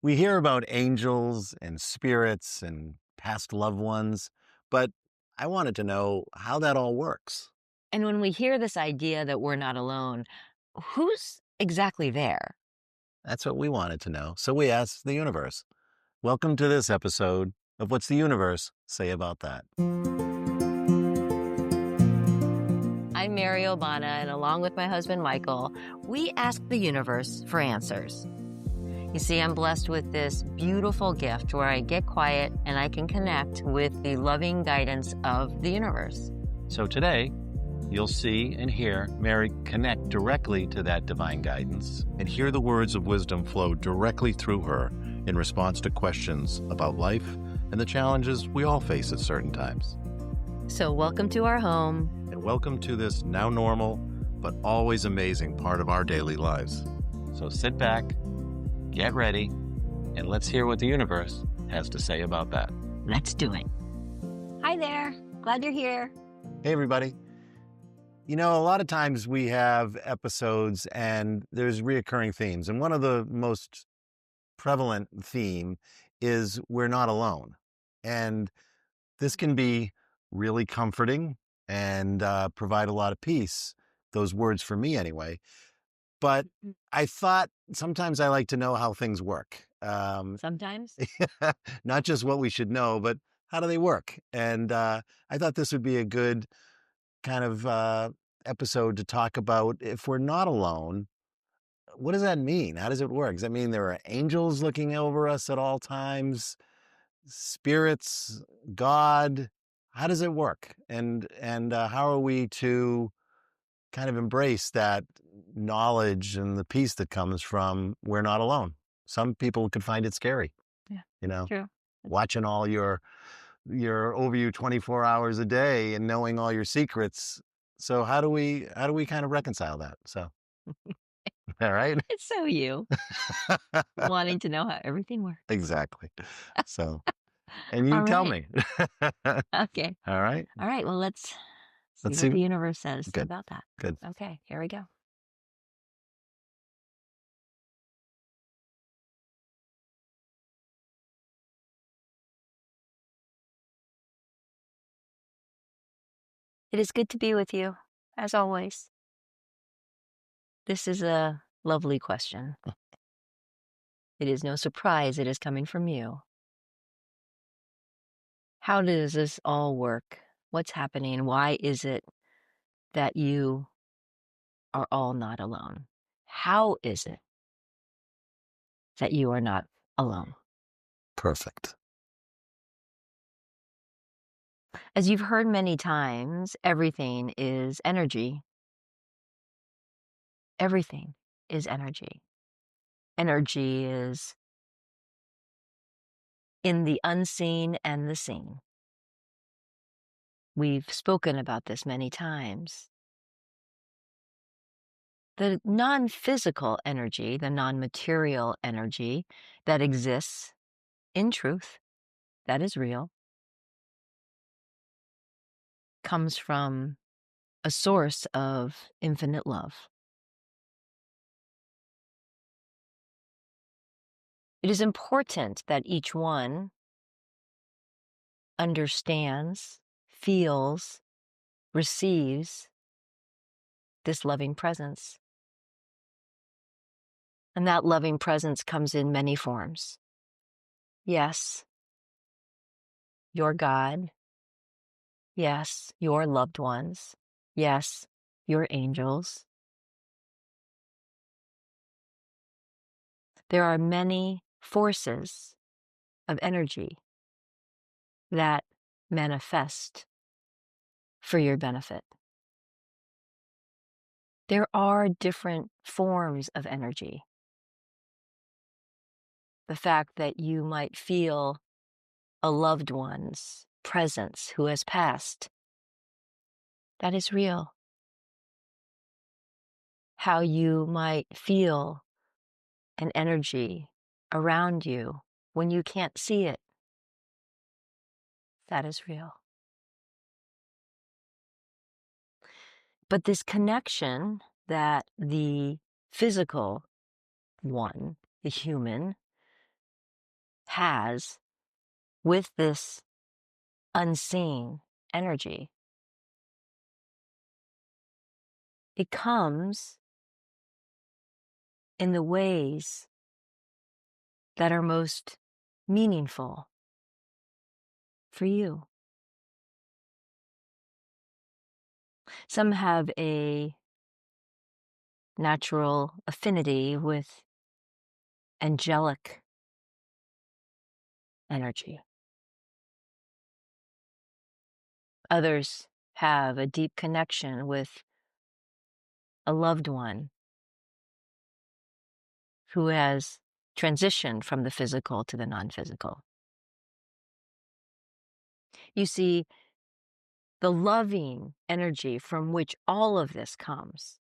We hear about angels and spirits and past loved ones, but I wanted to know how that all works. And when we hear this idea that we're not alone, who's exactly there? That's what we wanted to know. So we asked the universe. Welcome to this episode of What's the Universe Say About That? I'm Mary Obana, and along with my husband Michael, we ask the universe for answers. You see, I'm blessed with this beautiful gift where I get quiet and I can connect with the loving guidance of the universe. So today, you'll see and hear Mary connect directly to that divine guidance and hear the words of wisdom flow directly through her in response to questions about life and the challenges we all face at certain times. So, welcome to our home. And welcome to this now normal, but always amazing part of our daily lives. So sit back, get ready, and let's hear what the universe has to say about that. Let's do it. Hi there. Glad you're here. Hey, everybody. You know, a lot of times we have episodes and there's reoccurring themes. And one of the most prevalent theme is we're not alone. And this can be really comforting and provide a lot of peace. Those words for me anyway. But I thought sometimes I like to know how things work. Sometimes. Not just what we should know, but how do they work? And I thought this would be a good kind of episode to talk about if we're not alone. What does that mean? How does it work? Does that mean there are angels looking over us at all times? Spirits, God? How does it work? And how are we to kind of embrace that knowledge and the peace that comes from we're not alone? Some people could find it scary, Yeah, you know, true. watching all your over you 24 hours a day and knowing all your secrets. So how do we kind of reconcile that? So, all right. It's so you wanting to know how everything works. Exactly. So, and you All tell right. me. Okay. All right. All right. Well, let's see Let's what see. the universe says Good. about that. Good. Okay. Here we go. It is good to be with you, as always. This is a lovely question. It is no surprise it is coming from you. How does this all work? What's happening? Why is it that you are all not alone? How is it that you are not alone? Perfect. As you've heard many times, everything is energy. Everything is energy. Energy is in the unseen and the seen. We've spoken about this many times. The non-physical energy, the non-material energy that exists in truth, that is real, comes from a source of infinite love. It is important that each one understands, feels, receives this loving presence. And that loving presence comes in many forms. Yes, your God. Yes, your loved ones. Yes, your angels. There are many forces of energy that manifest for your benefit. There are different forms of energy. The fact that you might feel a loved one's presence who has passed, that is real. How you might feel an energy around you when you can't see it, that is real. But this connection that the physical one, the human, has with this unseen energy. It comes in the ways that are most meaningful for you. Some have a natural affinity with angelic energy. Others have a deep connection with a loved one who has transitioned from the physical to the non physical. You see, the loving energy from which all of this comes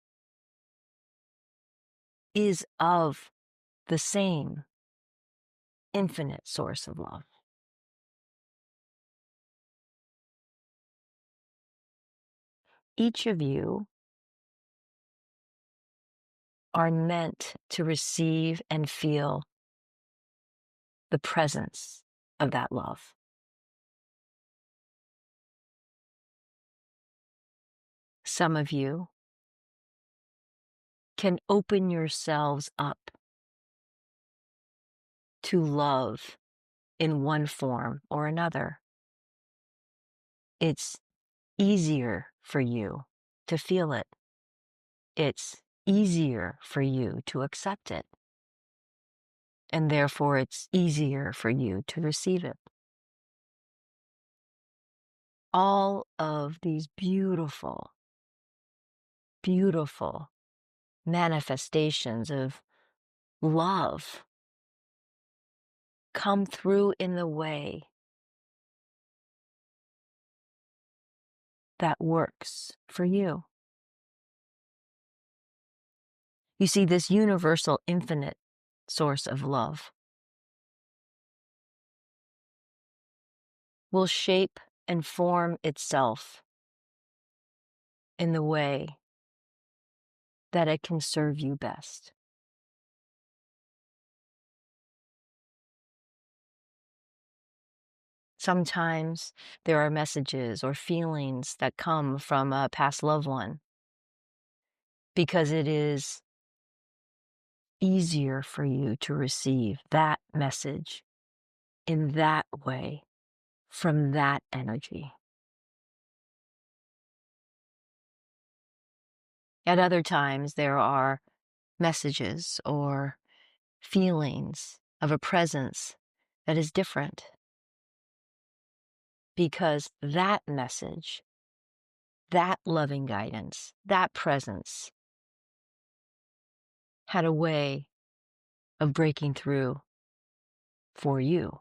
is of the same infinite source of love. Each of you are meant to receive and feel the presence of that love. Some of you can open yourselves up to love in one form or another. It's easier for you to feel it. It's easier for you to accept it. And therefore, it's easier for you to receive it. All of these beautiful, beautiful manifestations of love come through in the way that works for you. You see, this universal, infinite source of love will shape and form itself in the way that it can serve you best. Sometimes there are messages or feelings that come from a past loved one because it is easier for you to receive that message in that way from that energy. At other times, there are messages or feelings of a presence that is different because that message, that loving guidance, that presence had a way of breaking through for you.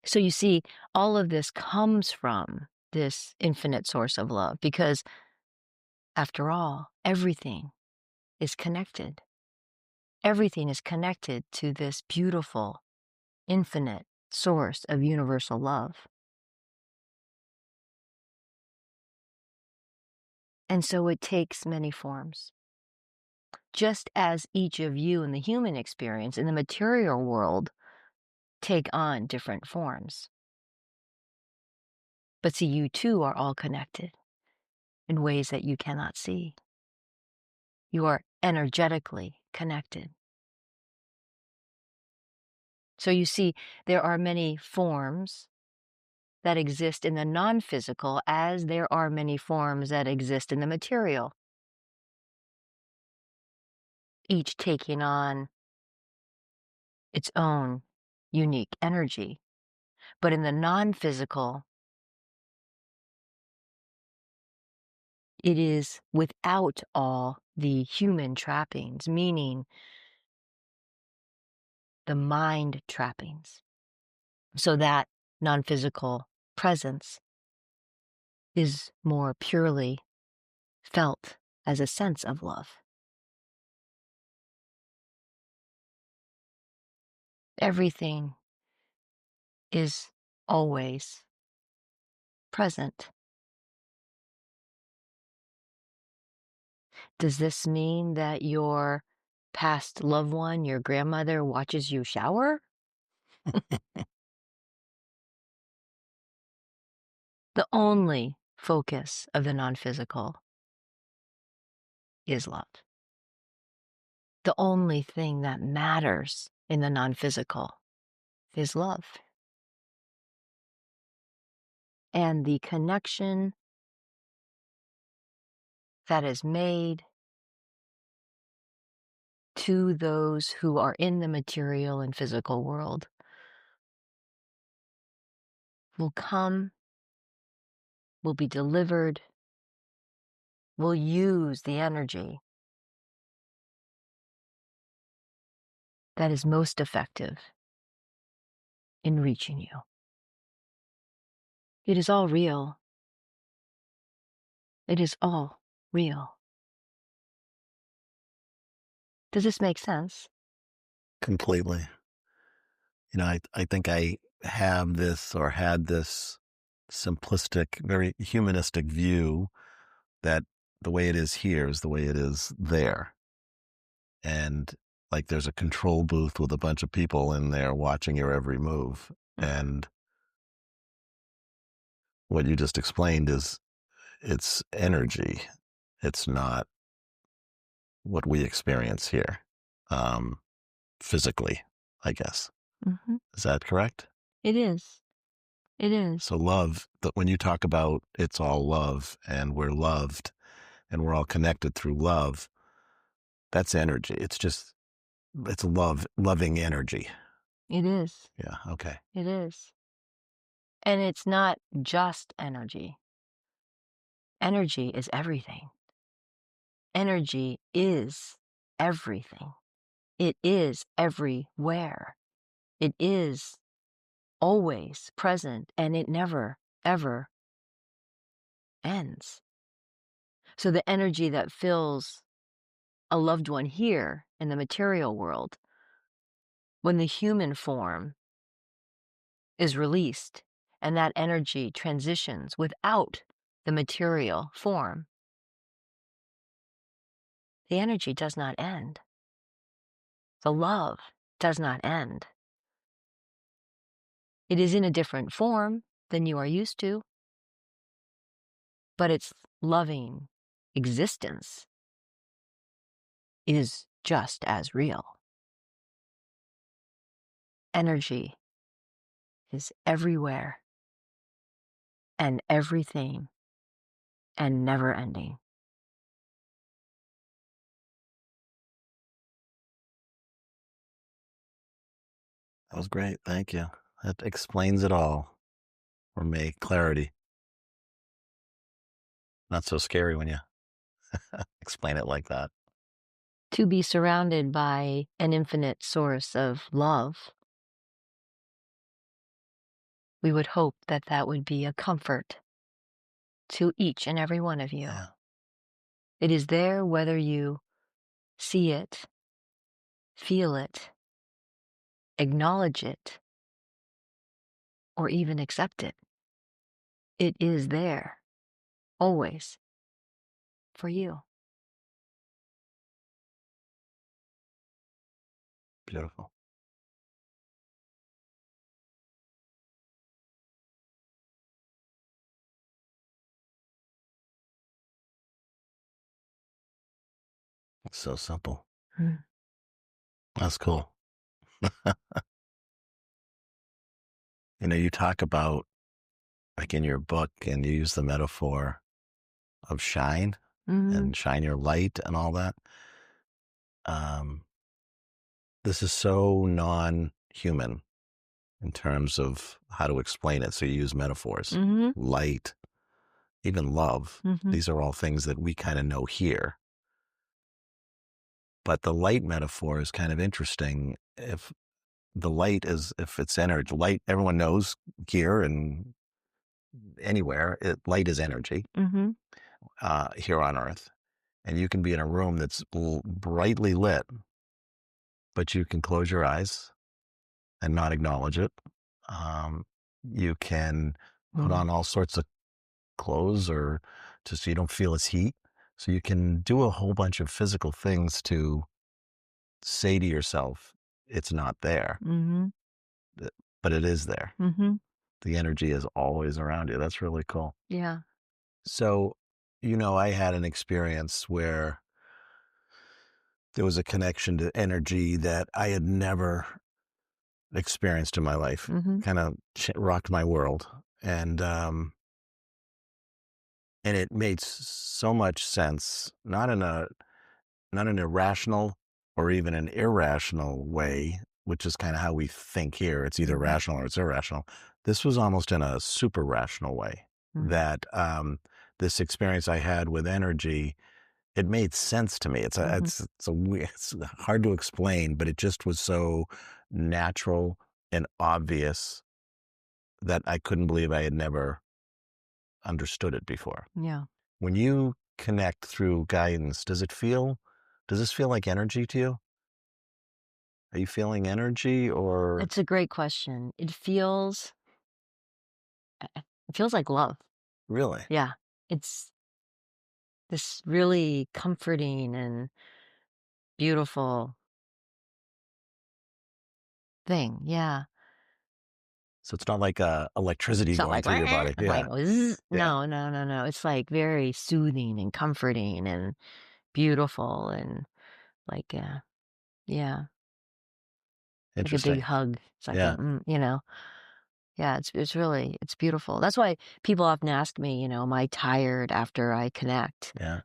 So you see, all of this comes from this infinite source of love because, after all, everything is connected. Everything is connected to this beautiful, infinite source of universal love. And so it takes many forms. Just as each of you in the human experience, in the material world, take on different forms. But see, you too are all connected in ways that you cannot see. You are energetically connected. So you see, there are many forms that exist in the non-physical as there are many forms that exist in the material, each taking on its own unique energy. But in the non-physical, it is without all the human trappings, meaning the mind trappings. So that non-physical presence is more purely felt as a sense of love. Everything is always present. Does this mean that your past loved one, your grandmother, watches you shower? The only focus of the non physical is love. The only thing that matters in the non physical is love. And the connection that is made to those who are in the material and physical world will come, will be delivered, will use the energy that is most effective in reaching you. It is all real. It is all real. Does this make sense? Completely. I think I have this or had this simplistic, very humanistic view that the way it is here is the way it is there. And like there's a control booth with a bunch of people in there watching your every move. And what you just explained is it's energy. It's not what we experience here, um, physically, I guess. Mm-hmm. Is that correct? It is. It is. So love, that when you talk about it's all love and we're loved and we're all connected through love, that's energy. It's loving energy. It is. Yeah. Okay. It is. And it's not just energy. Energy is everything. Energy is everything. It is everywhere. It is always present and it never, ever ends. So the energy that fills a loved one here in the material world, when the human form is released and that energy transitions without the material form, the energy does not end. The love does not end. It is in a different form than you are used to, but its loving existence is just as real. Energy is everywhere and everything and never ending. That was great. Thank you. That explains it all for me. Clarity. Not so scary when you explain it like that. To be surrounded by an infinite source of love, we would hope that that would be a comfort to each and every one of you. Yeah. It is there whether you see it, feel it, acknowledge it, or even accept it. It is there, always, for you. Beautiful. It's so simple. Mm. That's cool. You talk about, like in your book, and you use the metaphor of shine Mm-hmm. and shine your light and all that. Um, this is so non-human in terms of how to explain it. So you use metaphors, Mm-hmm. light, even love. Mm-hmm. These are all things that we kind of know here. But the light metaphor is kind of interesting. If it's energy, light, everyone knows here and anywhere, light is energy Mm-hmm. here on Earth. And you can be in a room that's brightly lit, but you can close your eyes and not acknowledge it. You can put on all sorts of clothes or just so you don't feel its heat. So you can do a whole bunch of physical things to say to yourself, it's not there, Mm-hmm. th- but it is there. Mm-hmm. The energy is always around you. That's really cool. Yeah. So, I had an experience where there was a connection to energy that I had never experienced in my life. Mm-hmm. Kind of rocked my world, and it made so much sense, not an irrational or even an irrational way, which is kind of how we think here. It's either Mm-hmm. rational or it's irrational. This was almost in a super rational way Mm-hmm. that this experience I had with energy, it made sense to me. Mm-hmm. It's a weird, it's hard to explain, but it just was so natural and obvious that I couldn't believe I had never understood it before. Yeah. When you connect through guidance, does this feel like energy to you? Are you feeling energy or It's a great question. It feels like love. really? Yeah. It's this really comforting and beautiful thing. Yeah. So it's not like electricity It's not going like, through your body. like Yeah. "Zzz." Yeah. No, no, no, no. It's like very soothing and comforting and beautiful and like, yeah, like a big Interesting. hug. It's like Yeah. yeah, it's beautiful. That's why people often ask me, am I tired after I connect? Yeah.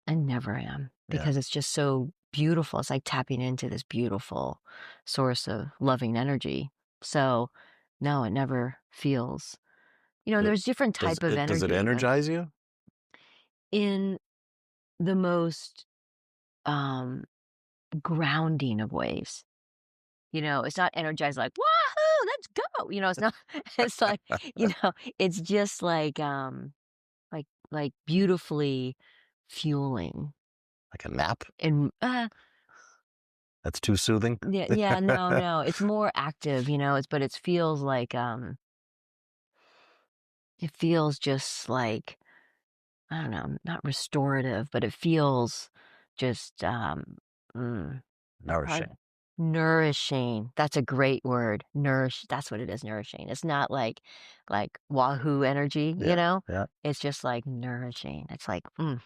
I never am Yeah. because it's just so beautiful. It's like tapping into this beautiful source of loving energy. So, no, it never feels. It, There's different type of does it energy, but energize you? in the most um grounding of ways. It's not energized like, "Wahoo, let's go." It's not it's like, it's just like beautifully fueling Like a nap? and That's too soothing? yeah, yeah, no, no. It's more active, but it feels like it feels just like, I don't know, not restorative, but it feels just mm, Probably Nourishing. nourishing. That's a great word. That's what it is, nourishing. It's not like wahoo energy, Yeah. Yeah. It's just like nourishing. It's like, Oh,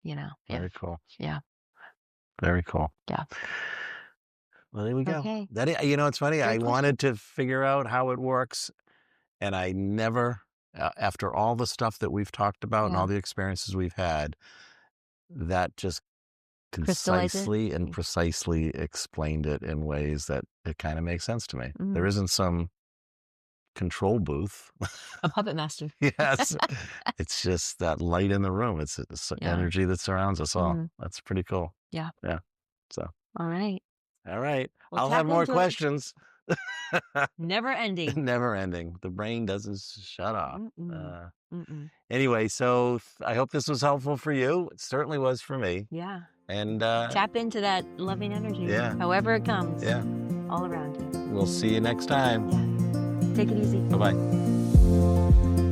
yeah, very cool. yeah, Very cool. yeah. Well, there we go. Okay. It's funny. I Great wanted question. to figure out how it works, and I never, after all the stuff that we've talked about and all Yeah. the experiences we've had, that just Crystallize it. concisely and precisely explained it in ways that it kind of makes sense to me. There Mm. isn't some control booth. A puppet master. Yes. It's just that light in the room. It's Yeah. energy that surrounds us all. Mm. That's pretty cool. Yeah. Yeah. So, All right. all right. We'll I'll have tap more into it. questions. Never ending. Never ending. The brain doesn't shut off. Mm-mm. Mm-mm. Anyway, so I hope this was helpful for you. It certainly was for me. Yeah. And Tap into that loving energy. yeah, However it comes. yeah. All around you. We'll see you next time. Yeah. Take it easy. Bye bye.